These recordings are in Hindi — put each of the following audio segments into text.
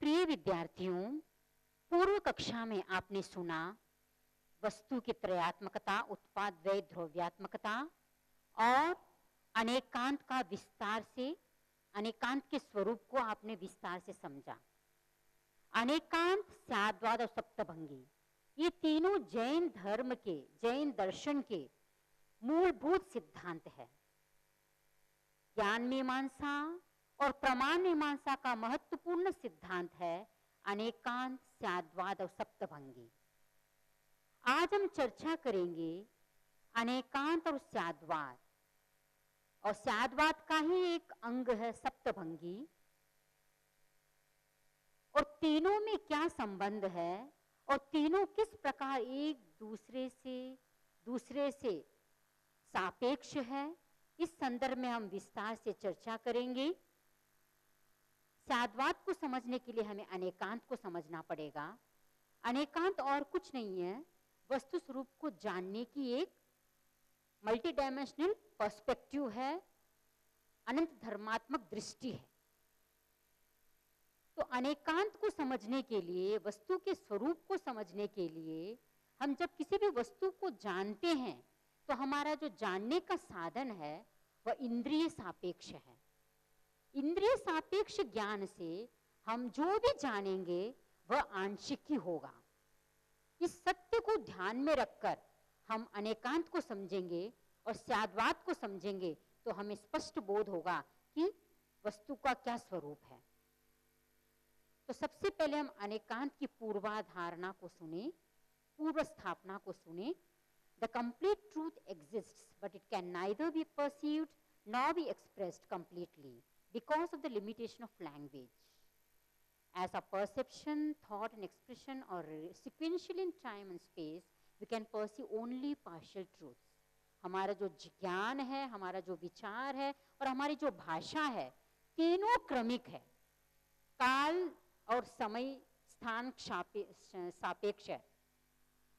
प्रिय विद्यार्थियों, पूर्व कक्षा में आपने सुना वस्तु की त्रयात्मकता, उत्पाद व्यय द्रव्यात्मकता और अनेकांत का विस्तार से, अनेकांत के स्वरूप को आपने विस्तार से समझा। अनेकांत, स्याद्वाद और सप्तभंगी, ये तीनों जैन धर्म के, जैन दर्शन के मूलभूत सिद्धांत है। ज्ञान मीमांसा और प्रमाण मीमांसा का महत्वपूर्ण सिद्धांत है अनेकांत, स्याद्वाद और सप्तभंगी। आज हम चर्चा करेंगे अनेकांत और स्याद्वाद, और स्याद्वाद का ही एक अंग है सप्तभंगी, और तीनों में क्या संबंध है और तीनों किस प्रकार एक दूसरे से सापेक्ष है, इस संदर्भ में हम विस्तार से चर्चा करेंगे। स्याद्वाद को समझने के लिए हमें अनेकांत को समझना पड़ेगा। अनेकांत और कुछ नहीं है, वस्तु स्वरूप को जानने की एक मल्टी डायमेंशनल पर्सपेक्टिव है, अनंत धर्मात्मक दृष्टि है। तो अनेकांत को समझने के लिए, वस्तु के स्वरूप को समझने के लिए, हम जब किसी भी वस्तु को जानते हैं तो हमारा जो जानने का साधन है वह इंद्रिय सापेक्ष है। इंद्रिय सापेक्ष ज्ञान से हम जो भी जानेंगे वह आंशिक ही होगा। इस सत्य को ध्यान में रखकर हम अनेकांत को समझेंगे और स्याद्वाद को समझेंगे तो हमें स्पष्ट बोध होगा कि वस्तु का क्या स्वरूप है। तो सबसे पहले हम अनेकांत की पूर्वाधारणा को सुने, पूर्व स्थापना को सुने। The complete truth exists, but it can neither be perceived nor be expressed completely because of the limitation of language. As a perception, thought and expression are sequential in time and space, we can perceive only partial truths. हमारा जो ज्ञान है, हमारा जो विचार है और हमारी जो भाषा है, तीनों क्रमिक है। काल और समय, स्थान सापेक्ष है,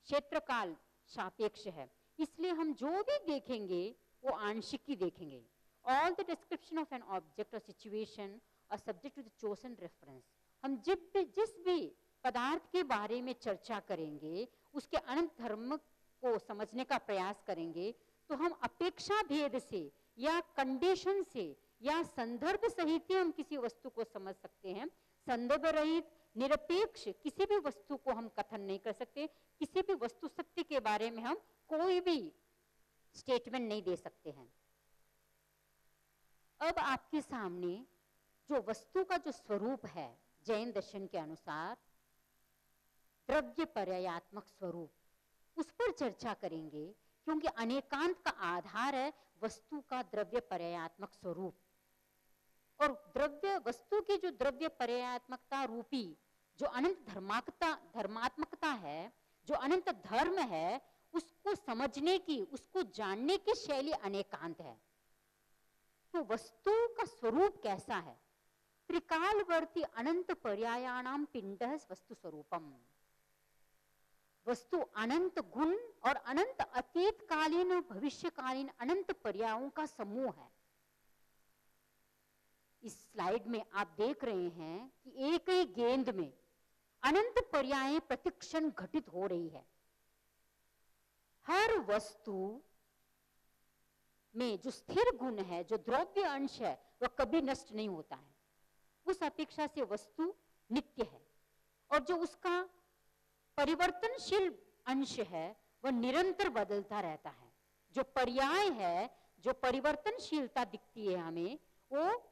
क्षेत्र काल सापेक्ष है, इसलिए हम जो भी देखेंगे वो आंशिक ही देखेंगे। All the description of an object or situation are subject to the chosen reference. हम जिस भी पदार्थ के बारे में चर्चा करेंगे, उसके अनंत धर्म को समझने का प्रयास करेंगे, तो हम अपेक्षा भेद से या कंडीशन से या संदर्भ सहित हम किसी वस्तु को समझ सकते हैं। संदर्भ रहित, निरपेक्ष किसी भी वस्तु को हम कथन नहीं कर सकते। किसी भी वस्तु सत्य के बारे में हम कोई भी स्टेटमेंट नहीं दे सकते हैं। अब आपके सामने जो वस्तु का जो स्वरूप है जैन दर्शन के अनुसार, द्रव्य पर्यायात्मक स्वरूप, उस पर चर्चा करेंगे, क्योंकि अनेकांत का आधार है वस्तु का द्रव्य पर्यायात्मक स्वरूप। और द्रव्य वस्तु की जो द्रव्य पर्यायात्मकता रूपी जो अनंत धर्मात्मकता है, जो अनंत धर्म है, उसको समझने की, उसको जानने की शैली अनेकांत है। तो वस्तु का स्वरूप कैसा है? त्रिकालवर्ती अनंत पर्यायाणाम पिंडः वस्तु स्वरूपम। वस्तु अनंत गुण और अनंत अतीतकालीन और भविष्यकालीन अनंत पर्यायों का समूह है। इस स्लाइड में आप देख रहे हैं कि एक ही गेंद में अनंत पर्याय प्रतिक्षण घटित हो रही है। हर वस्तु में जो स्थिर गुण है, जो द्रव्य अंश है, वह कभी नष्ट नहीं होता है। उस अपेक्षा से वस्तु नित्य है, और जो उसका परिवर्तनशील अंश है वह निरंतर बदलता रहता है। जो पर्याय है, जो परिवर्तनशीलता दिखती है हमें, वो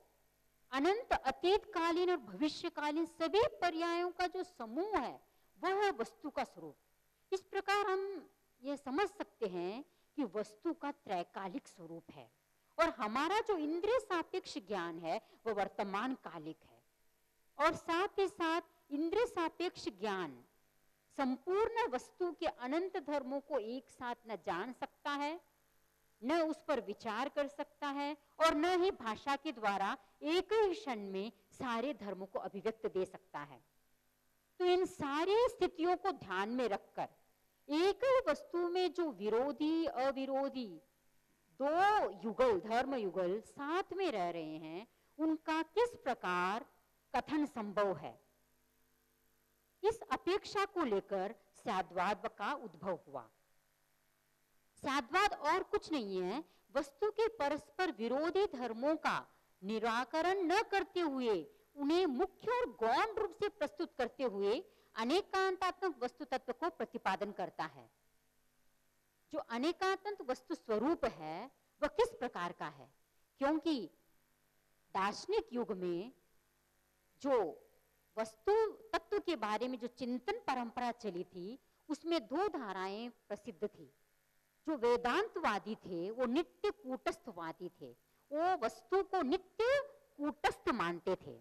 अनंत अतीतकालीन और भविष्यकालीन सभी पर्यायों का जो समूह है वह है वस्तु का स्वरूप। इस प्रकार हम ये समझ सकते हैं कि वस्तु का त्रैकालिक स्वरूप है, और हमारा जो इंद्रिय सापेक्ष ज्ञान है वह वर्तमान कालिक है। और साथ ही साथ इंद्रिय सापेक्ष ज्ञान संपूर्ण वस्तु के अनंत धर्मों को एक साथ न जान सकता है, न उस पर विचार कर सकता है, और न ही भाषा के द्वारा एक ही क्षण में सारे धर्मों को अभिव्यक्त दे सकता है। तो इन सारी स्थितियों को ध्यान में रखकर एक ही वस्तु में जो विरोधी अविरोधी दो युगल, धर्म युगल साथ में रह रहे हैं, उनका किस प्रकार कथन संभव है, इस अपेक्षा को लेकर स्याद्वाद का उद्भव हुआ। स्याद्वाद और कुछ नहीं है, वस्तु के परस्पर विरोधी धर्मों का निराकरण न करते हुए उन्हें मुख्य और गौण रूप से प्रस्तुत करते हुए अनेकांतात्मक वस्तु तत्व को प्रतिपादन करता है। जो अनेकांत वस्तु स्वरूप है वह किस प्रकार का है? क्योंकि दार्शनिक युग में जो वस्तु तत्व के बारे में जो चिंतन परंपरा चली थी उसमें दो धाराएं प्रसिद्ध थी। जो वेदांतवादी थे वो नित्य कूटस्थवादी थे, वो वस्तु को नित्य कूटस्थ मानते थे,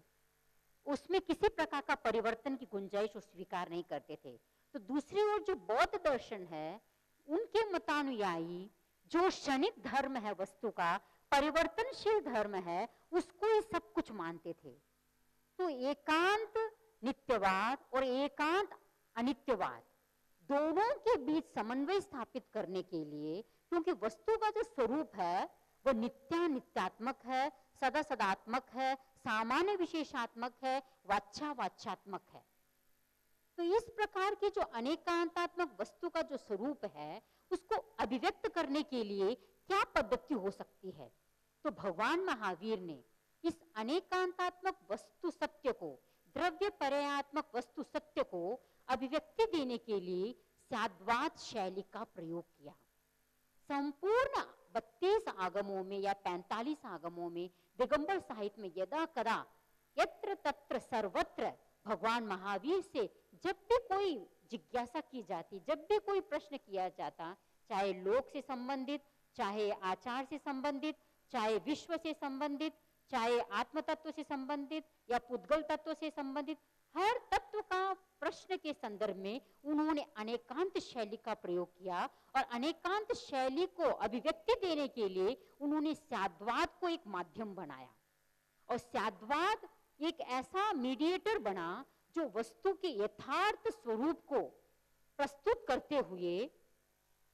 उसमें किसी प्रकार का परिवर्तन की गुंजाइश स्वीकार नहीं करते थे। तो दूसरी ओर जो बौद्ध दर्शन है उनके मतानुयायी जो क्षणिक धर्म है, वस्तु का परिवर्तनशील धर्म है, उसको ये सब कुछ मानते थे। तो एकांत नित्यवाद और एकांत अनित्यवाद दोनों के बीच समन्वय स्थापित करने के लिए, क्योंकि वस्तु का जो स्वरूप है वह नित्यात्मक है, सदा सदात्मक है, सामान्य विशेषात्मक है, वाच्या वाच्यात्मक है। तो इस प्रकार की जो अनेकांतात्मक वस्तु का जो स्वरूप है उसको अभिव्यक्त करने के लिए क्या पद्धति हो सकती है? तो भगवान महावीर ने इस अनेकांतात्मक वस्तु सत्य को, द्रव्य पर्यायात्मक वस्तु सत्य को अभिव्यक्ति देने के लिए स्याद्वाद शैली का प्रयोग किया। संपूर्ण 32 आगमों में या 45 आगमों में दिगंबर साहित्य में यदा कदा यत्र तत्र सर्वत्र भगवान महावीर से जब भी कोई जिज्ञासा की जाती, जब भी कोई प्रश्न किया जाता, चाहे लोक से संबंधित, चाहे आचार से संबंधित, चाहे विश्व से संबंधित, चाहे आत्म तत्व से संबंधित या पुद्गल तत्व से संबंधित, हर तत्व का प्रश्न के संदर्भ में उन्होंने अनेकांत शैली का प्रयोग किया और अनेकांत शैली को अभिव्यक्ति देने के लिए उन्होंने स्याद्वाद को एक माध्यम बनाया। और स्याद्वाद एक ऐसा मीडिएटर बना जो वस्तु के यथार्थ स्वरूप को प्रस्तुत करते हुए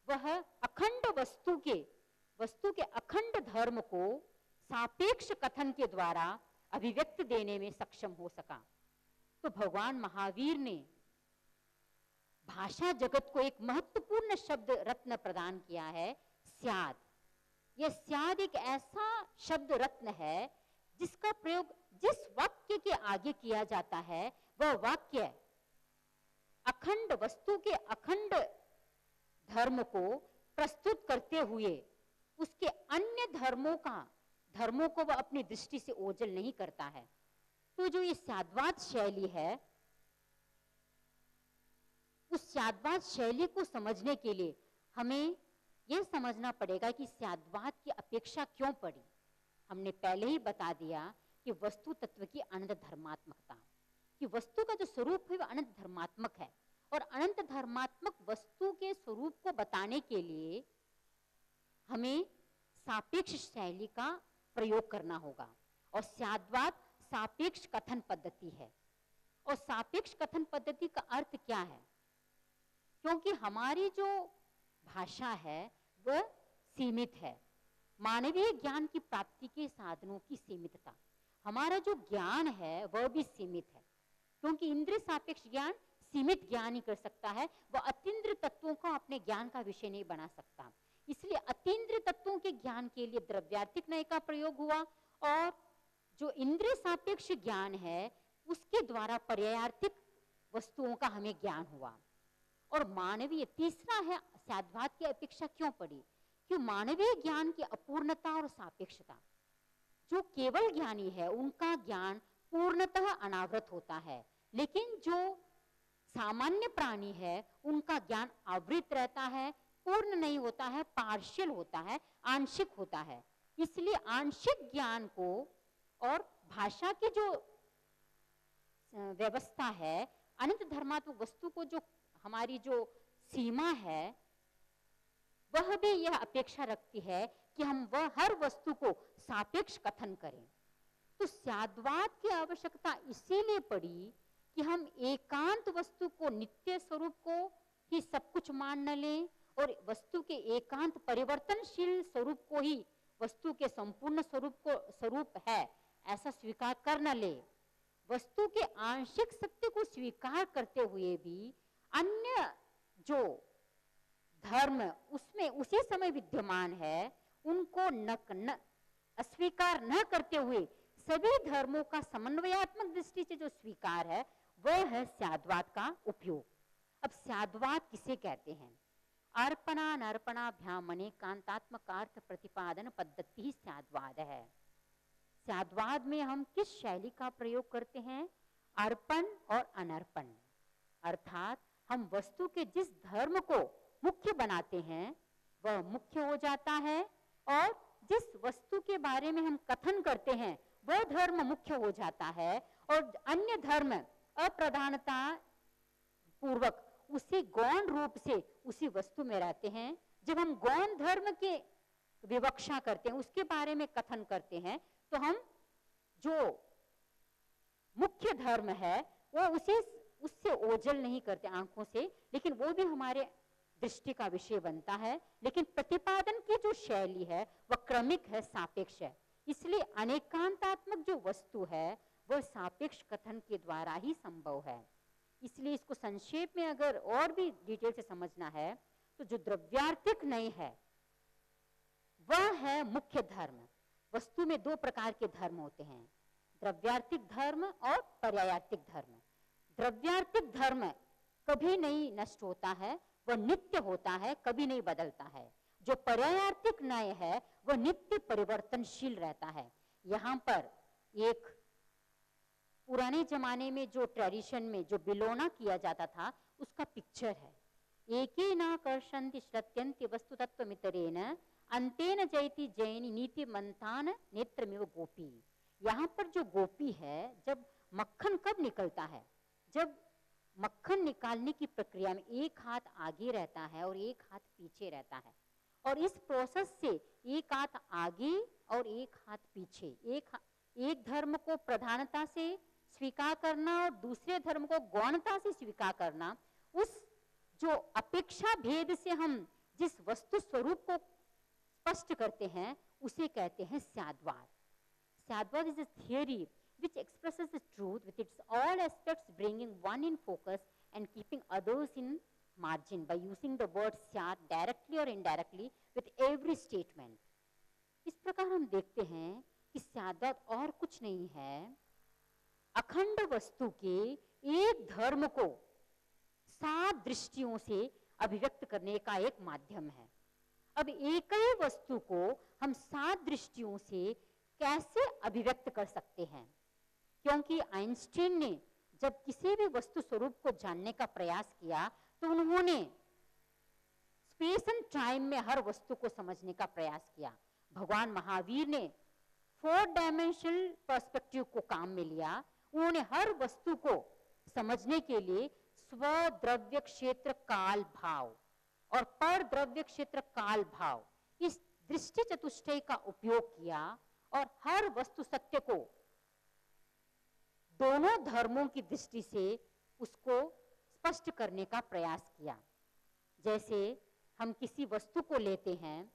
वह अखंड वस्तु के अखंड धर्म को सापेक्ष कथन के द्वारा अभिव्यक्ति देने में सक्षम हो सका। तो भगवान महावीर ने भाषा जगत को एक महत्वपूर्ण शब्द रत्न प्रदान किया है, स्याद। यह स्याद एक ऐसा शब्द रत्न है जिसका प्रयोग जिस वाक्य के आगे किया जाता है वह वाक्य अखंड वस्तु के अखंड धर्म को प्रस्तुत करते हुए उसके अन्य धर्मों को वह अपनी दृष्टि से ओझल नहीं करता है। तो जो ये स्याद्वाद शैली है, उस स्याद्वाद शैली को समझने के लिए हमें यह समझना पड़ेगा कि स्याद्वाद की अपेक्षा क्यों पड़ी। हमने पहले ही बता दिया कि वस्तु तत्व की अनंत धर्मात्मकता, कि वस्तु का जो स्वरूप है वह अनंत धर्मात्मक है और अनंत धर्मात्मक वस्तु के स्वरूप को बताने के लिए हमें सापेक्ष शैली का प्रयोग करना होगा। और स्याद्वाद सापेक्ष कथन पद्धति है। और सापेक्ष कथन पद्धति का अर्थ क्या है? क्योंकि हमारी जो भाषा है वह सीमित है, मानवीय ज्ञान की प्राप्ति के साधनों की सीमितता, हमारा जो ज्ञान है वह भी सीमित है, क्योंकि इंद्रिय सापेक्ष ज्ञान सीमित ज्ञान ही कर सकता है, वह अतीन्द्रिय तत्वों को अपने ज्ञान का विषय नहीं बना सकता। इसलिए अतीन्द्रिय तत्वों के ज्ञान के लिए द्रव्यार्थिक नय का प्रयोग हुआ और जो इंद्रिय सापेक्ष ज्ञान है उसके द्वारा पर्यायार्थिक वस्तुओं का हमें ज्ञान हुआ। और मानवीय तीसरा है स्याद्वाद की अपेक्षा क्यों पड़ी? क्यों मानवीय ज्ञान की अपूर्णता और सापेक्षता। जो केवल ज्ञानी है उनका ज्ञान पूर्णतः अनावृत होता है, लेकिन जो सामान्य प्राणी है उनका ज्ञान आवृत रहता है, पूर्ण नहीं होता है, पार्शियल होता है, आंशिक होता है। इसलिए आंशिक ज्ञान को और भाषा की जो व्यवस्था है, अनंत धर्मात्मक वस्तु को जो हमारी जो सीमा है वह भी यह अपेक्षा रखती है कि हम वह हर वस्तु को सापेक्ष कथन करें। तो स्याद्वाद की आवश्यकता इसीलिए पड़ी कि हम एकांत वस्तु को, नित्य स्वरूप को ही सब कुछ मान न लें और वस्तु के एकांत परिवर्तनशील स्वरूप को ही वस्तु के संपूर्ण स्वरूप है ऐसा स्वीकार कर न ले, वस्तु के आंशिक सत्य को स्वीकार करते हुए भी अन्य जो धर्म उसमें उसी समय विद्यमान है, उनको अस्वीकार न करते हुए सभी धर्मों का समन्वयात्मक दृष्टि से जो स्वीकार है वह है स्याद्वाद का उपयोग। अब स्याद्वाद किसे कहते हैं? अर्पणानर्पणाभ्याम अनेकांतात्मकार्थ प्रतिपादन पद्धति ही स्याद्वाद है। स्याद्वाद में हम किस शैली का प्रयोग करते हैं? अर्पण और अनर्पण, अर्थात हम वस्तु के जिस धर्म को मुख्य बनाते हैं वह मुख्य हो जाता है, और जिस वस्तु के बारे में हम कथन करते हैं वह धर्म मुख्य हो जाता है, और अन्य धर्म अप्रधानता पूर्वक उसी गौण रूप से उसी वस्तु में रहते हैं। जब हम गौण धर्म के विवक्षा करते हैं, उसके बारे में कथन करते हैं, तो हम जो मुख्य धर्म है वो उससे ओझल नहीं करते आंखों से, लेकिन वो भी हमारे दृष्टि का विषय बनता है। लेकिन प्रतिपादन की जो शैली है वह क्रमिक है, सापेक्ष है। इसलिए अनेकांतात्मक जो वस्तु है वह सापेक्ष कथन के द्वारा ही संभव है। इसलिए इसको संक्षेप में अगर और भी डिटेल से समझना है तो जो द्रव्यार्थिक नहीं है वह है मुख्य धर्म। वस्तु में दो प्रकार के धर्म होते हैं, द्रव्यार्थिक धर्म और पर्यायार्थिक धर्म। द्रव्यार्थिक धर्म कभी नहीं नष्ट होता है, वह नित्य होता है, कभी नहीं बदलता है। जो पर्यायार्थिक न्याय है वह नित्य परिवर्तनशील रहता है। यहाँ पर एक पुराने जमाने में जो ट्रेडिशन में जो बिलोना किया जाता था उसका पिक्चर है। एके नाकर्षन्ति श्रत्यन्ति वस्तु तत्व मितरेन अंतेन जयति जैनी नीति मंथान नेत्रमिव गोपी। यहाँ पर जो गोपी है, जब मक्खन कब निकलता है? जब मक्खन निकालने की प्रक्रिया में एक हाथ आगे रहता है और एक हाथ पीछे रहता है, और इस प्रोसेस से एक हाथ आगे और एक हाथ पीछे, एक धर्म को प्रधानता से स्वीकार करना और दूसरे धर्म को गौणता से स्वीकार करना, उस जो अपेक्षा भेद से हम जिस वस्तु स्वरूप को स्पष्ट करते हैं उसे कहते हैं स्याद्वाद। स्याद्वाद is a theory which expresses the truth with its all aspects, bringing one in focus and keeping others in margin by using the word syad directly or indirectly with every statement. इस प्रकार हम देखते हैं कि स्याद्वाद और कुछ नहीं है, अखंड वस्तु के एक धर्म को 7 दृष्टियों से अभिव्यक्त करने का एक माध्यम है। अब एक ही वस्तु को हम 7 दृष्टियों से कैसे अभिव्यक्त कर सकते हैं? क्योंकि आइंस्टीन ने जब किसी भी वस्तु स्वरूप को जानने का प्रयास किया तो उन्होंने स्पेस एंड टाइम में हर वस्तु को समझने का प्रयास किया। भगवान महावीर ने 4 डायमेंशनल पर्सपेक्टिव को काम में लिया। उन्होंने हर वस्तु को समझने के लिए स्वद्रव्य क्षेत्र काल भाव और पर द्रव्य क्षेत्र काल भाव, इस दृष्टि चतुष्टय का उपयोग किया और हर वस्तु सत्य को दोनों धर्मों की दृष्टि से उसको स्पष्ट करने का प्रयास किया। जैसे हम किसी वस्तु को लेते हैं,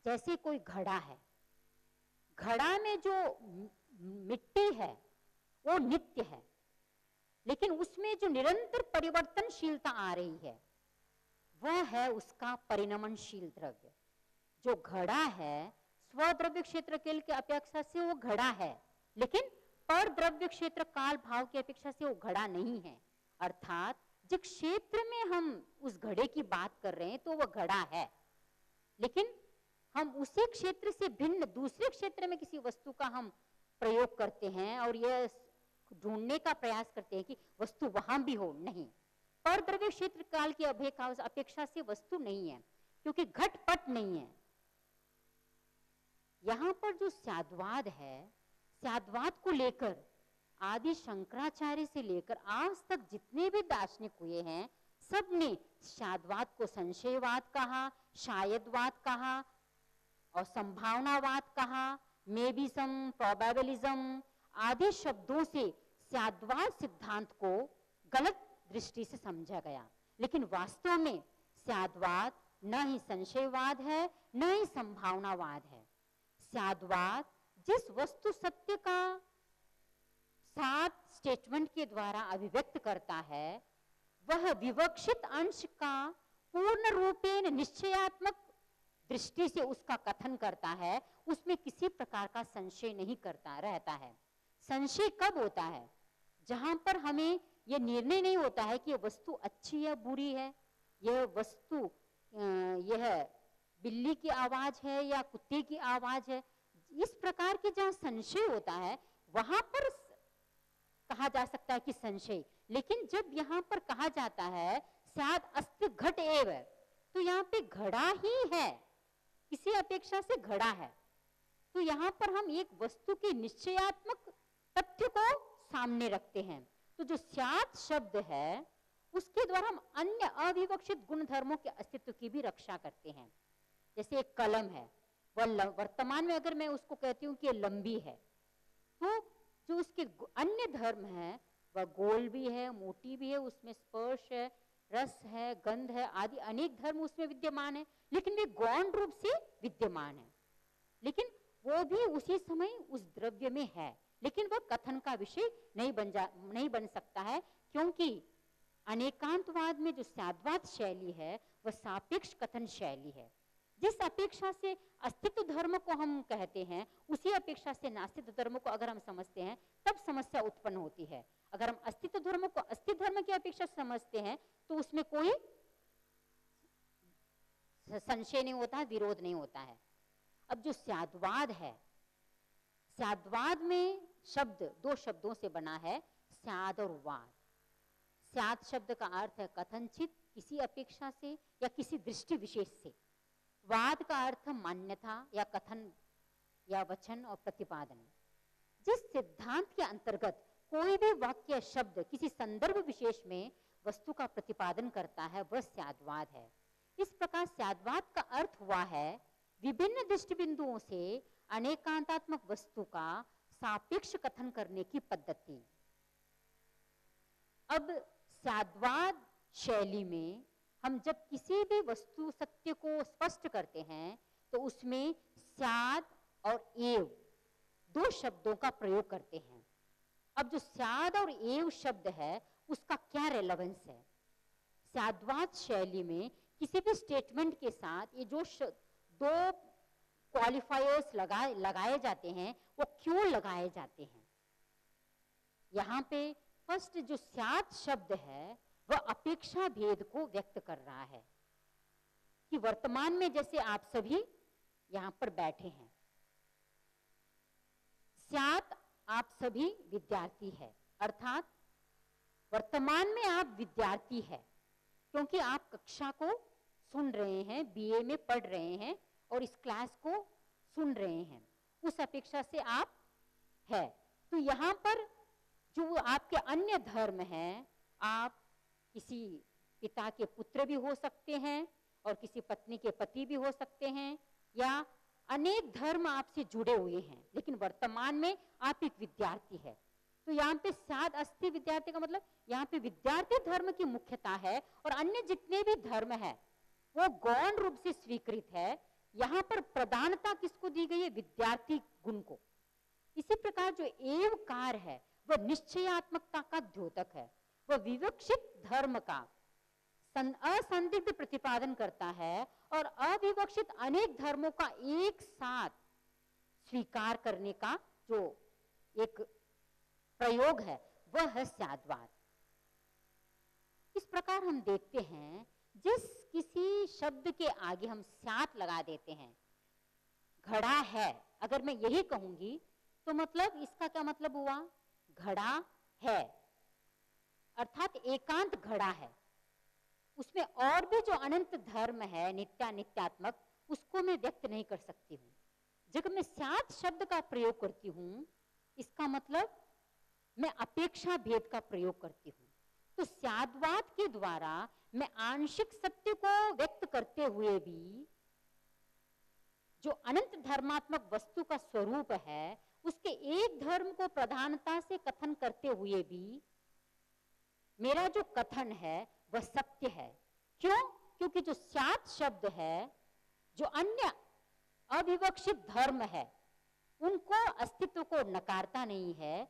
जैसे कोई घड़ा है, घड़ा में जो मिट्टी है वो नित्य है, लेकिन उसमें जो निरंतर परिवर्तनशीलता आ रही है वह है उसका परिणमनशील द्रव्य। जो घड़ा है स्वद्रव्य क्षेत्र के अपेक्षा से वो घड़ा है, लेकिन पर द्रव्य क्षेत्र काल भाव की अपेक्षा से वो घड़ा नहीं है। अर्थात जिस क्षेत्र में हम उस घड़े की बात कर रहे हैं तो वह घड़ा है, लेकिन हम उसी क्षेत्र से भिन्न दूसरे क्षेत्र में किसी वस्तु का हम प्रयोग करते हैं और यह ढूंढने का प्रयास करते हैं कि वस्तु वहां भी हो। नहीं, पर द्रव्य क्षेत्र काल की अपेक्षा से वस्तु नहीं है, क्योंकि घटपट नहीं है। यहां पर जो स्याद्वाद है, स्याद्वाद को लेकर आदि शंकराचार्य से लेकर आज तक जितने भी दार्शनिक हुए हैं सबने स्याद्वाद को संशयवाद कहा, शायदवाद कहा और संभावनावाद कहा, मेबीसम, प्रोबेबिलिज्म आदि शब्दों से स्याद्वाद सिद्धांत को गलत दृष्टि से समझा गया। लेकिन वास्तव में स्याद्वाद न ही संशयवाद है न ही संभावनावाद है। स्याद्वाद जिस वस्तु सत्य का 7 स्टेटमेंट के द्वारा अभिव्यक्त करता है, वह विवक्षित अंश का पूर्ण रूपेण निश्चयात्मक दृष्टि से उसका कथन करता है, उसमें किसी प्रकार का संशय नहीं करता रहता है। संशय कब होता है? जहां पर हमें यह निर्णय नहीं होता है कि यह वस्तु अच्छी है बुरी है, यह वस्तु यह बिल्ली की आवाज है या कुत्ते की आवाज है, इस प्रकार के जहां संशय होता है वहां पर कहा जा सकता है कि संशय। लेकिन जब यहाँ पर कहा जाता है स्याद् अस्ति घट एव, तो यहाँ पे घड़ा ही है, किसी अपेक्षा से घड़ा है। तो यहाँ पर हम एक वस्तु के निश्चयात्मक तथ्य को सामने रखते हैं। तो जो स्यात् शब्द है उसके द्वारा हम अन्य अविवक्षित गुण धर्मों के अस्तित्व की भी रक्षा करते हैं। जैसे एक कलम है, वह वर्तमान में अगर मैं उसको कहती हूँ कि ये लंबी है, तो जो उसके अन्य धर्म है वह गोल भी है, मोटी भी है, उसमें स्पर्श है, रस है, गंध है आदि अनेक धर्म उसमें विद्यमान है, लेकिन वे गौण रूप से विद्यमान है। लेकिन वो भी उसी समय उस द्रव्य में है, लेकिन वह कथन का विषय नहीं बन सकता है, क्योंकि अनेकांतवाद में जो स्याद्वाद शैली है वह सापेक्ष कथन शैली है। जिस अपेक्षा से अस्तित्व धर्म को हम कहते हैं, उसी अपेक्षा से नास्तित्व धर्म को अगर हम समझते हैं तब समस्या उत्पन्न होती है। अगर हम अस्तित्व धर्म को अस्तित्व धर्म की अपेक्षा समझते हैं तो उसमें कोई संशय नहीं होता है, विरोध नहीं होता है। अब जो स्याद्वाद है, स्याद्वाद में शब्द 2 शब्दों से बना है, स्याद और वाद। स्याद शब्द का अर्थ है कथनचित, किसी अपेक्षा से या किसी दृष्टि विशेष से। वाद का अर्थ मान्यता या कथन या वचन और प्रतिपादन। जिस सिद्धांत के अंतर्गत कोई भी वाक्य शब्द किसी संदर्भ विशेष में वस्तु का प्रतिपादन करता है वह स्याद्वाद है। इस प्रकार स्याद्वाद का अर्थ हुआ है विभिन्न दृष्टि बिंदुओं से अनेकांतात्मक वस्तु का सापेक्ष कथन करने की पद्धति। अब स्याद्वाद शैली में हम जब किसी भी वस्तु सत्य को स्पष्ट करते हैं तो उसमें स्याद और एव 2 शब्दों का प्रयोग करते हैं। अब जो स्याद और एव शब्द है उसका क्या रेलेवेंस है? स्याद्वाद शैली में किसी भी स्टेटमेंट के साथ ये जो 2 क्वालिफायर्स लगाए जाते हैं वो क्यों लगाए जाते हैं? यहाँ पे फर्स्ट जो स्याद शब्द है वह अपेक्षा भेद को व्यक्त कर रहा है कि वर्तमान में जैसे आप सभी यहाँ पर बैठे हैं, स्यात् आप सभी विद्यार्थी है, अर्थात वर्तमान में आप विद्यार्थी है क्योंकि आप कक्षा को सुन रहे हैं, बीए में पढ़ रहे हैं और इस क्लास को सुन रहे हैं, उस अपेक्षा से आप है। तो यहाँ पर जो आपके अन्य धर्म हैं, आप किसी पिता के पुत्र भी हो सकते हैं और किसी पत्नी के पति भी हो सकते हैं, या अनेक धर्म आपसे जुड़े हुए हैं, लेकिन वर्तमान में आप एक विद्यार्थी है। तो यहाँ पे स्याद् अस्ति विद्यार्थी का मतलब यहाँ पे विद्यार्थी धर्म की मुख्यता है और अन्य जितने भी धर्म है वो गौण रूप से स्वीकृत है। यहाँ पर प्रधानता किसको दी गई है? विद्यार्थी गुण को। इसी प्रकार जो एवकार है वह निश्चयात्मकता का द्योतक है, वह विवक्षित धर्म का असंदिग्ध प्रतिपादन करता है और अविवक्षित अनेक धर्मों का एक साथ स्वीकार करने का जो एक प्रयोग है वह है स्याद्वाद। इस प्रकार हम देखते हैं जिस किसी शब्द के आगे हम स्यात् लगा देते हैं, घड़ा है, अगर मैं यही कहूंगी तो मतलब इसका क्या मतलब हुआ? घड़ा है अर्थात एकांत घड़ा है, उसमें और भी जो अनंत धर्म है नित्यात्मक उसको मैं व्यक्त नहीं कर सकती हूँ। जब मैं स्यात् शब्द का प्रयोग करती हूँ इसका मतलब मैं अपेक्षा भेद का प्रयोग करती हूँ। तो स्याद्वाद के द्वारा मैं आंशिक सत्य को व्यक्त करते हुए भी जो अनंत धर्मात्मक वस्तु का स्वरूप है उसके एक धर्म को प्रधानता से कथन करते हुए भी मेरा जो कथन है वह सत्य है। क्यों? क्योंकि जो स्यात् शब्द है जो अन्य अविवक्षित धर्म है को नकारता नहीं है।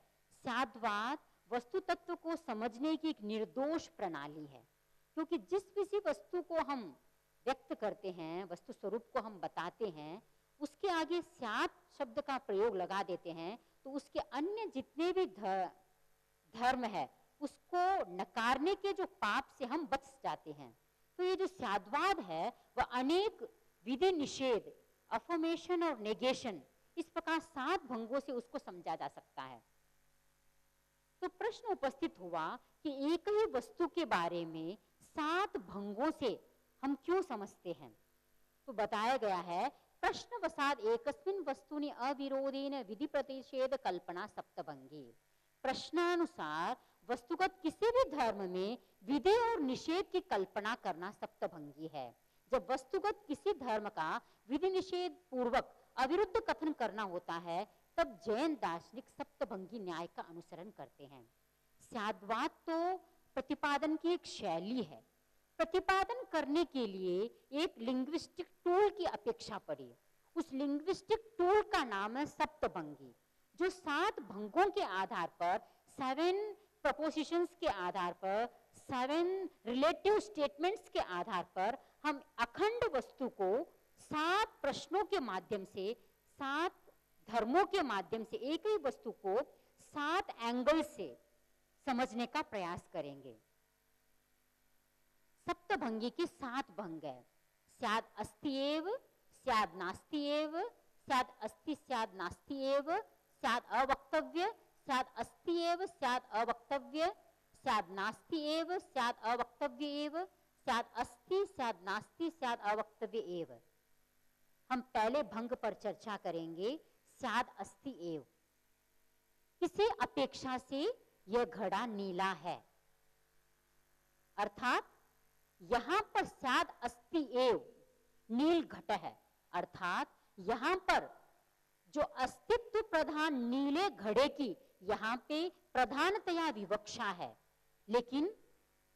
स्याद्वाद वस्तु तत्व को समझने की एक निर्दोष प्रणाली है, क्योंकि जिस किसी वस्तु को हम व्यक्त करते हैं, वस्तु स्वरूप को हम बताते हैं, उसके आगे स्यात् शब्द का प्रयोग लगा देते हैं, तो उसके अन्य जितने भी धर्म है उसको नकारने के जो पाप से हम बच जाते हैं। तो ये जो स्याद्वाद है वह अनेक विधि निषेध, अफर्मेशन और नेगेशन, इस प्रकार 7 भंगों से उसको समझा जा सकता है। तो प्रश्न उपस्थित हुआ कि एक ही वस्तु के बारे में 7 भंगों से हम क्यों समझते हैं। तो बताया गया है, प्रश्नवशात् एकस्मिन् वस्तुनि अविरोधेन विधि प्रतिषेध कल्पना सप्तभंगी। प्रश्नानुसार वस्तुगत किसी भी धर्म में विधि और निषेध की कल्पना करना सप्तभंगी है। जब वस्तुगत किसी धर्म का विधि निषेध पूर्वक अविरुद्ध कथन करना होता है, तब जैन दार्शनिक सप्तभंगी न्याय का अनुसरण करते हैं। स्याद्वाद तो प्रतिपादन की एक शैली है। प्रतिपादन करने के लिए एक लिंग्विस्टिक टूल की अपेक्षा पड़ी। उस लिंग्विस्टिक टूल का नाम है सप्तभंगी, जो 7 भंगों के आधार पर, 7 प्रपोजिशंस के आधार पर, 7 रिलेटिव स्टेटमेंट्स के आधार पर हम अखंड वस्तु को 7 प्रश्नों के माध्यम से, 7 धर्मों के माध्यम से, एक ही वस्तु को 7 एंगल से समझने का प्रयास करेंगे। सप्तभंगी के 7 भंग है। स्याद् अस्ति एव, स्याद् नास्ति एव, स्याद् अस्ति स्याद् नास्ति एव, स्याद् अवक्तव्य, स्याद् अस्ति एव, स्याद् अवक्तव्य, स्याद् नास्ति एव, स्याद् अवक्तव्य एव, स्याद् अस्ति स्याद् नास्ति स्याद् अवक्तव्य एव। हम पहले भंग पर चर्चा करेंगे, स्याद् अस्ति एव। किसी अपेक्षा से यह घड़ा नीला है, अर्थात यहां पर स्याद् अस्ति एव नील घट है, अर्थात यहां पर जो अस्तित्व प्रधान नीले घड़े की यहां पे प्रधानतया विवक्षा है। लेकिन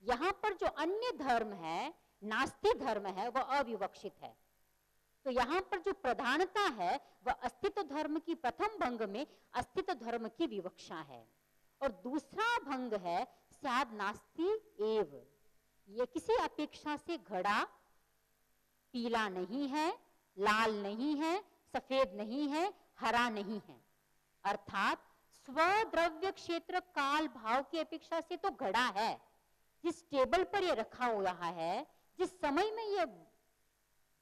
यहां पर जो अन्य धर्म है, नास्ति धर्म है, वह अविवक्षित है। तो यहां पर जो प्रधानता है वह अस्तित्व धर्म की, प्रथम भंग में अस्तित्व धर्म की विवक्षा है। और दूसरा भंग है स्याद् नास्ति एव। ये किसी अपेक्षा से घड़ा पीला नहीं है, लाल नहीं है, सफेद नहीं है, हरा नहीं है, अर्थात स्वद्रव्य क्षेत्र काल भाव की अपेक्षा से तो घड़ा है। जिस टेबल पर यह रखा हुआ है, जिस समय में यह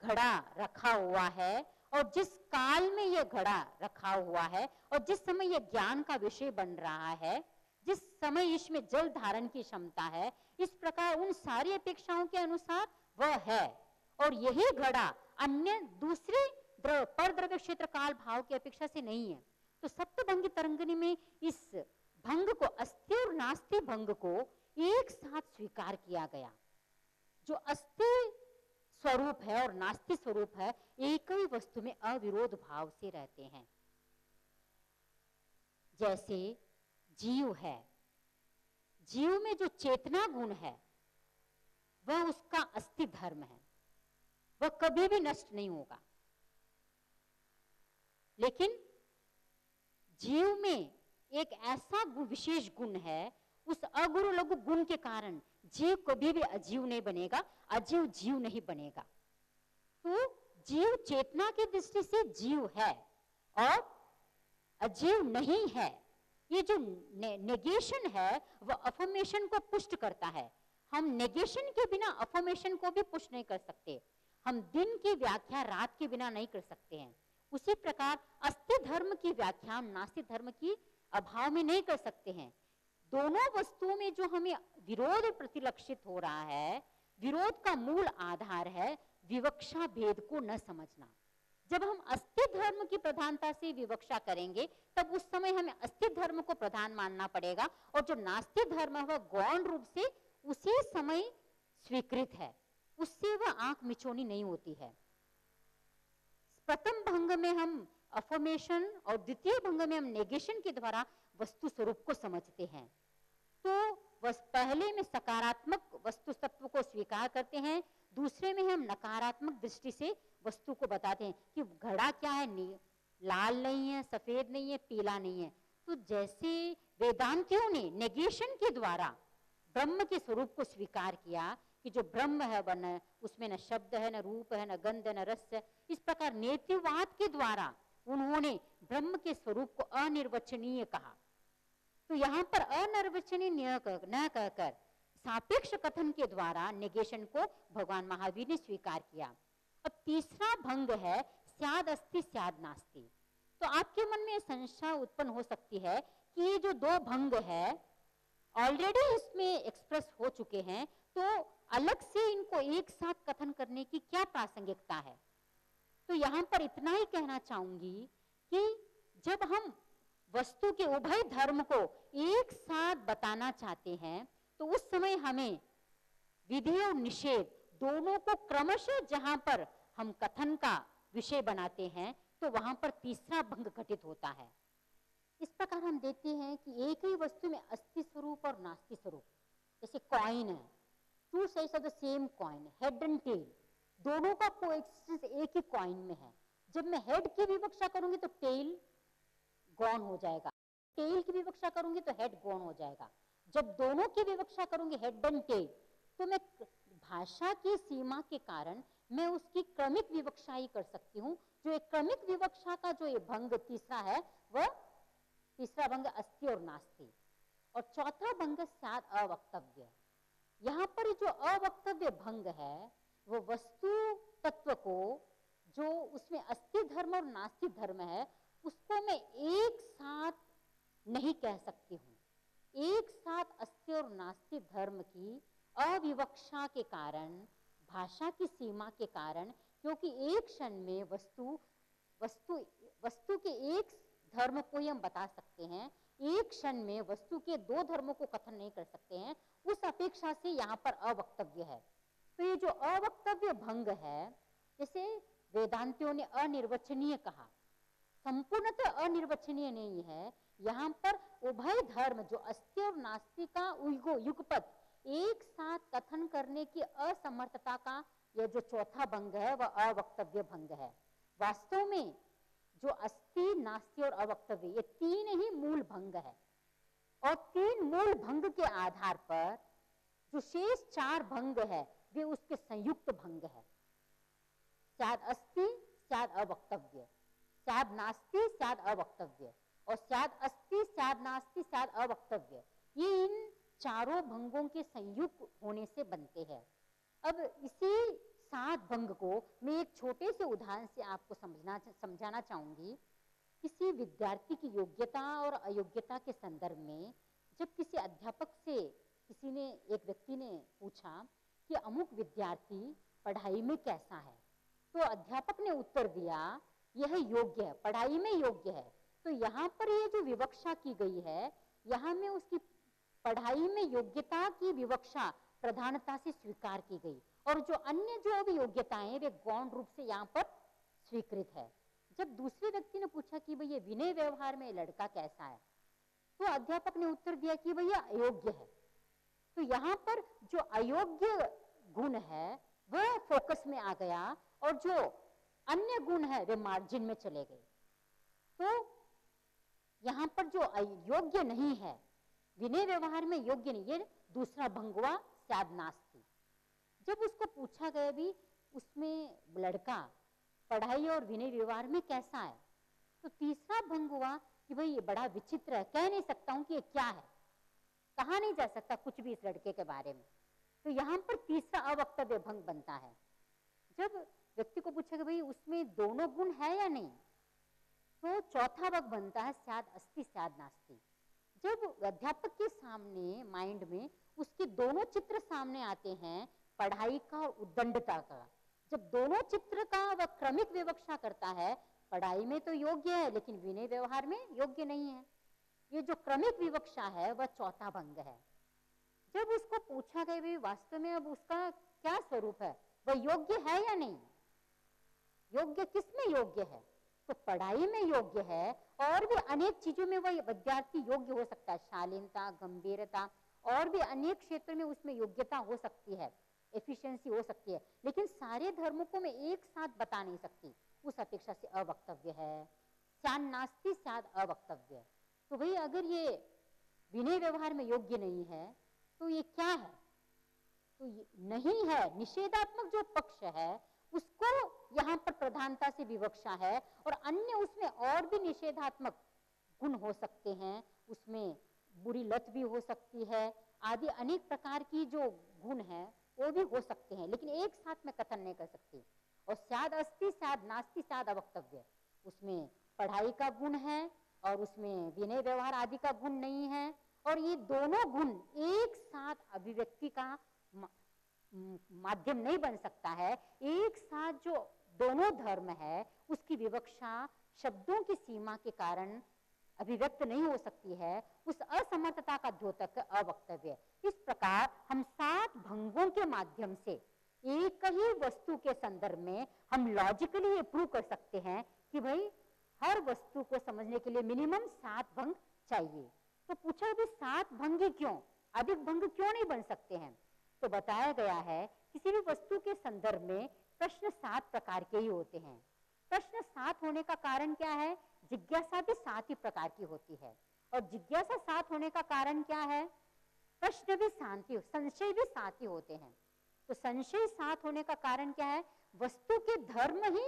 घड़ा रखा हुआ है और जिस काल में यह घड़ा रखा हुआ है और जिस समय यह ज्ञान का विषय बन रहा है, जिस समय इसमें जल धारण की क्षमता है, इस प्रकार उन सारी अपेक्षाओं के अनुसार वह है। और यही घड़ा अन्य दूसरे पर द्रव्य क्षेत्र काल भाव की अपेक्षा से नहीं है। तो सप्तभंगी तरंगिणी में इस भंग को, अस्ति और नास्ति भंग को एक साथ स्वीकार किया गया। जो अस्ति स्वरूप है और नास्ति स्वरूप है, एक ही वस्तु में अविरोध भाव से रहते हैं। जैसे जीव है, जीव में जो चेतना गुण है वह उसका अस्ति धर्म है, वह कभी भी नष्ट नहीं होगा। लेकिन जीव में एक ऐसा विशेष गुण है, उस अगुरु लघु गुण के कारण जीव कभी भी अजीव नहीं बनेगा, अजीव जीव नहीं बनेगा। तो जीव चेतना की दृष्टि से जीव है और अजीव नहीं है। ये जो नेगेशन है वह अफर्मेशन को पुष्ट करता है। हम नेगेशन के बिना अफर्मेशन को भी पुष्ट नहीं कर सकते। हम दिन की व्याख्या रात के बिना नहीं कर सकते हैं। उसी प्रकार अस्ति धर्म की व्याख्या हम नास्ति धर्म की अभाव में नहीं कर सकते हैं। दोनों वस्तुओं में जो हमें विरोध प्रतिलक्षित हो रहा है, विरोध का मूल आधार है विवक्षा भेद को न समझना। जब हम अस्ति धर्म की प्रधानता से विवक्षा करेंगे तब उस समय हमें अस्ति धर्म को प्रधान मानना पड़ेगा, और जो नास्ति धर्म है वह गौण रूप से उसी समय स्वीकृत है, उससे वह आंख मिचौनी नहीं होती है। प्रथम भंग में हम अफर्मेशन और द्वितीय भंग में हम नेगेशन के द्वारा वस्तु स्वरूप को समझते हैं। तो पहले में सकारात्मक वस्तु तत्व को स्वीकार करते हैं, दूसरे में हम नकारात्मक दृष्टि से वस्तु को बताते हैं कि घड़ा क्या है, लाल नहीं है, सफेद नहीं है, पीला नहीं है। तो जैसे वेदांतियों ने नेगेशन के द्वारा ब्रह्म के स्वरूप को स्वीकार किया कि जो ब्रह्म है वह न उसमें न शब्द है, न रूप है, न गंध है, न रस है, इस प्रकार नेतिवाद के द्वारा उन्होंने ब्रह्म के स्वरूप को अनिर्वचनीय कहा। तो यहाँ पर अनिर्वचनीय न कहकर सापेक्ष कथन के द्वारा नेगेशन को भगवान महावीर ने स्वीकार किया। अब तीसरा भंग है स्याद अस्ति स्याद नास्ति। तो आपके मन में संशय उत्पन्न हो सकती है कि ये जो दो भंग है ऑलरेडी इसमें एक्सप्रेस हो चुके हैं, तो अलग से इनको एक साथ कथन करने की क्या प्रासंगिकता है। तो यहाँ पर इतना ही कहना चाहूंगी कि जब हम वस्तु के उभय धर्म को एक साथ बताना चाहते हैं तो उस समय हमें विधि और निषेध दोनों को क्रमशः जहां पर हम कथन का विषय बनाते हैं तो वहां पर तीसरा भंग घटित होता है। इस प्रकार हम देखते हैं कि एक ही वस्तु में अस्थि स्वरूप और नास्ति स्वरूप, जैसे कॉइन है, two sides of the same coin, head and tail, दोनों का कोएक्सिस्टेंस एक ही कॉइन में है। जब मैं हेड की विवक्षा करूंगी तो टेल गौण हो जाएगा, टेल की विवक्षा करूंगी तो हेड गौण हो जाएगा। जब दोनों की विवक्षा करूंगी हेड एंड टेल, तो मैं भाषा की सीमा के कारण मैं उसकी क्रमिक विवक्षा ही कर सकती हूँ। जो एक क्रमिक विवक्षा का जो ये भंग तीसरा है, वह तीसरा भंग अस्थि और नास्ति। और चौथा भंग स्याद अवक्तव्य। यहाँ पर जो अवक्तव्य भंग है वो वस्तु तत्व को, जो उसमें अस्थि धर्म और नास्ति धर्म है, उसको मैं एक साथ नहीं कह सकती हूँ। एक साथ अस्थि और नास्ति धर्म की अविवक्षा के कारण, भाषा की सीमा के कारण, क्योंकि एक क्षण में वस्तु के एक धर्म को ही हम बता सकते हैं, एक क्षण में वस्तु के दो धर्मों को कथन नहीं कर सकते हैं, उस अपेक्षा से यहाँ पर अवक्तव्य है। तो ये जो अवक्तव्य भंग है, जैसे वेदांतियों ने अनिर्वचनीय कहा, संपूर्णतः अनिर्वचनीय नहीं है। यहाँ पर उभय धर्म जो अस्थि और नास्ति का युगपत एक साथ कथन करने की असमर्थता का यह जो चौथा भंग है वह अवक्तव्य भंग है। वास्तव में जो अस्थि, नास्ति और अवक्तव्य, ये तीन ही मूल भंग है, और तीन मूल भंग के आधार पर जो शेष चार भंग है वे उसके संयुक्त भंग है। स्याद अस्थि, स्याद अवक्तव्य, स्याद नास्ति, स्याद अवक्तव्य, और स्याद अस्थि, स्याद नास्ति, स्याद अवक्तव्य, ये इन चारों भंगों के संयुक्त होने से बनते हैं। अब इसी सात भंग को मैं एक छोटे से उदाहरण से आपको समझाना चाहूंगी। किसी विद्यार्थी की योग्यता और अयोग्यता के संदर्भ में जब किसी अध्यापक से एक व्यक्ति ने पूछा कि अमुक विद्यार्थी पढ़ाई में कैसा है, तो अध्यापक ने उत्तर दिया यह योग्य है, पढ़ाई में योग्य है। तो यहाँ पर ये जो विवक्षा की गई है, यहाँ में उसकी पढ़ाई में योग्यता की विवक्षा प्रधानता से स्वीकार की गई, और जो अन्य जो भी योग्यताएं वे गौण रूप से यहाँ पर स्वीकृत है। जब दूसरे व्यक्ति ने पूछा कि भैया विनय व्यवहार में लड़का कैसा है, तो अध्यापक ने उत्तर दिया कि भैया अयोग्य है। तो यहाँ पर जो अयोग्य गुण है वह फोकस में आ गया, और जो अन्य गुण है वे मार्जिन में चले गए। तो यहाँ पर जो अयोग्य नहीं है, विनय व्यवहार में योग्य नहीं, ये दूसरा भंग हुआ स्याद नास्ति। जब उसको पूछा गया भी उसमें लड़का पढ़ाई और विनय व्यवहार में कैसा है, तो तीसरा भंग हुआ कि भाई ये बड़ा विचित्र है, कह नहीं सकता हूं कि ये क्या है, कहा नहीं जा सकता कुछ भी इस लड़के के बारे में। तो यहाँ पर तीसरा अवक्तव्य भंग बनता है। जब व्यक्ति को पूछा कि भाई उसमें दोनों गुण है या नहीं, तो चौथा भंग बनता है स्याद अस्थि स्याद नास्ति। जब अध्यापक के सामने माइंड में उसके दोनों चित्र सामने आते हैं, पढ़ाई का और उद्दंडता का, जब दोनों चित्र का वह क्रमिक विवक्षा करता है, पढ़ाई में तो योग्य है लेकिन विनय व्यवहार में योग्य नहीं है, ये जो क्रमिक विवक्षा है वह चौथा भंग है। जब उसको पूछा गया भी वास्तव में अब उसका क्या स्वरूप है, वह योग्य है या नहीं, योग्य किसमें योग्य है, तो पढ़ाई में योग्य है, और भी अनेक चीजों में वह विद्यार्थी योग्य हो सकता है, शालीनता, गंभीरता, और भी अनेक क्षेत्र में उसमें योग्यता हो सकती है, एफिशिएंसी हो सकती है, लेकिन सारे धर्मों को मैं एक साथ बता नहीं सकती, उस अपेक्षा से अवक्तव्य है। स्यान् नास्ति स्याद् अवक्तव्य। तो भाई अगर ये विनय व्यवहार में योग्य नहीं है तो ये क्या है? तो ये नहीं है, निषेधात्मक जो पक्ष है उसको यहाँ पर प्रधानता से विवक्षा है, और अन्य उसमें और भी निषेधात्मक गुण हो सकते हैं, उसमें बुरी लत भी हो सकती है, आदि अनेक प्रकार की जो गुण है वो भी हो सकते हैं, लेकिन एक साथ में कथन नहीं कर सकते। और स्याद् अस्ति स्याद् नास्ति स्याद् अवक्तव्य, उसमें पढ़ाई का गुण है और उसमें विनय व्यवहार आदि का गुण नहीं है, और ये दोनों गुण एक साथ अभिव्यक्ति का माध्यम नहीं बन सकता है। एक साथ जो दोनों धर्म है उसकी विवक्षा शब्दों की सीमा के कारण अभिव्यक्त नहीं हो सकती है, उस असमर्थता का द्योतक अवक्तव्य। इस प्रकार हम 7 भंगों के माध्यम से एक ही वस्तु के संदर्भ में हम लॉजिकली ये प्रूव कर सकते हैं कि भाई हर वस्तु को समझने के लिए मिनिमम 7 भंग चाहिए। तो पूछा भी 7 भंग ही क्यों, अधिक भंग क्यों नहीं बन सकते हैं? तो बताया गया है किसी भी वस्तु के संदर्भ में प्रश्न 7 प्रकार के ही होते हैं। प्रश्न 7 होने का कारण क्या है? जिज्ञासा भी 7 ही प्रकार की होती है, और जिज्ञासा 7 होने का कारण क्या है? प्रश्न भी 7 ही, संशय भी 7 ही होते हैं। तो संशय 7 होने का कारण क्या है? वस्तु के धर्म ही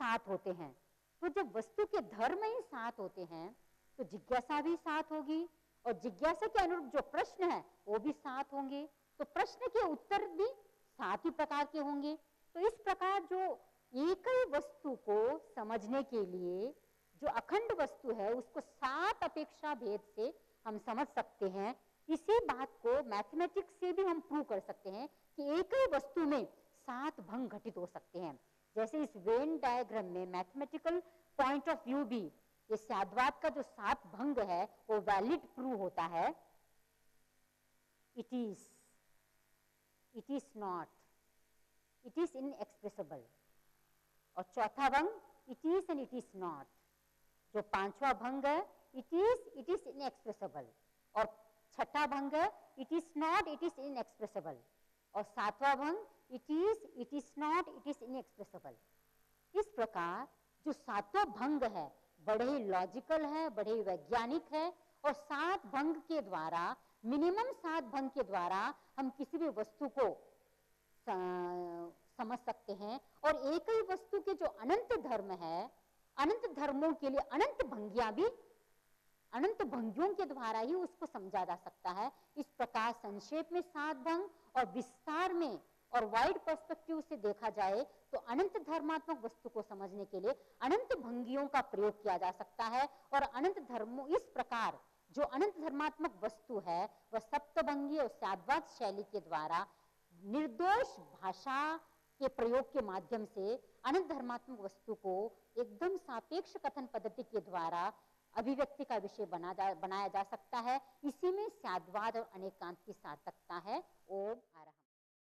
7 होते हैं। तो जब वस्तु के धर्म ही 7 होते हैं तो जिज्ञासा भी 7 होगी, और जिज्ञासा के अनुरूप जो प्रश्न है वो भी 7 होंगे, तो प्रश्न के उत्तर भी 7 ही प्रकार के होंगे। तो इस प्रकार जो एक ही वस्तु को समझने के लिए जो अखंड वस्तु है उसको 7 अपेक्षा भेद से हम समझ सकते हैं। इसी बात को मैथमेटिक्स से भी हम प्रूव कर सकते हैं कि एक ही वस्तु में 7 भंग घटित हो सकते हैं। जैसे इस वेन डायग्राम में मैथमेटिकल पॉइंट ऑफ व्यू भी ये स्याद्वाद का जो 7 भंग है वो वैलिड प्रूव होता है। It is not, it is inexpressible. और चौथा भंग it is and it is not. जो 5वां भंग है इट इज इनएक्सप्रेसिबल, और छठा भंग है it is not, it is inexpressible, और 7वां भंग it is not, it is inexpressible. इस प्रकार जो 7वां भंग है बड़े ही लॉजिकल है, बड़े ही वैज्ञानिक है, और 7 भंग के द्वारा, मिनिमम 7 भंग के द्वारा हम किसी भी वस्तु को समझ सकते हैं। और एक ही वस्तु के जो अनंत धर्म है, अनंत धर्मों के लिए अनंत भंगियां भी अनंत भंगियों के द्वारा ही उसको समझा जा सकता है। इस प्रकार संक्षेप में 7 भंग, और विस्तार में और वाइड पर्सपेक्टिव से देखा जाए तो अनंत धर्मात्मक वस्तु को समझने के लिए अनंत भंगियों का प्रयोग किया जा सकता है। और अनंत धर्मों, इस प्रकार जो अनंत धर्मात्मक वस्तु है वह सप्तभंगी और स्याद्वाद शैली के द्वारा निर्दोष भाषा के प्रयोग के माध्यम से अनंत धर्मात्मक वस्तु को एकदम सापेक्ष कथन पद्धति के द्वारा अभिव्यक्ति का विषय बनाया जा सकता है। इसी में स्याद्वाद और अनेकांत की सार्थकता है। ओम।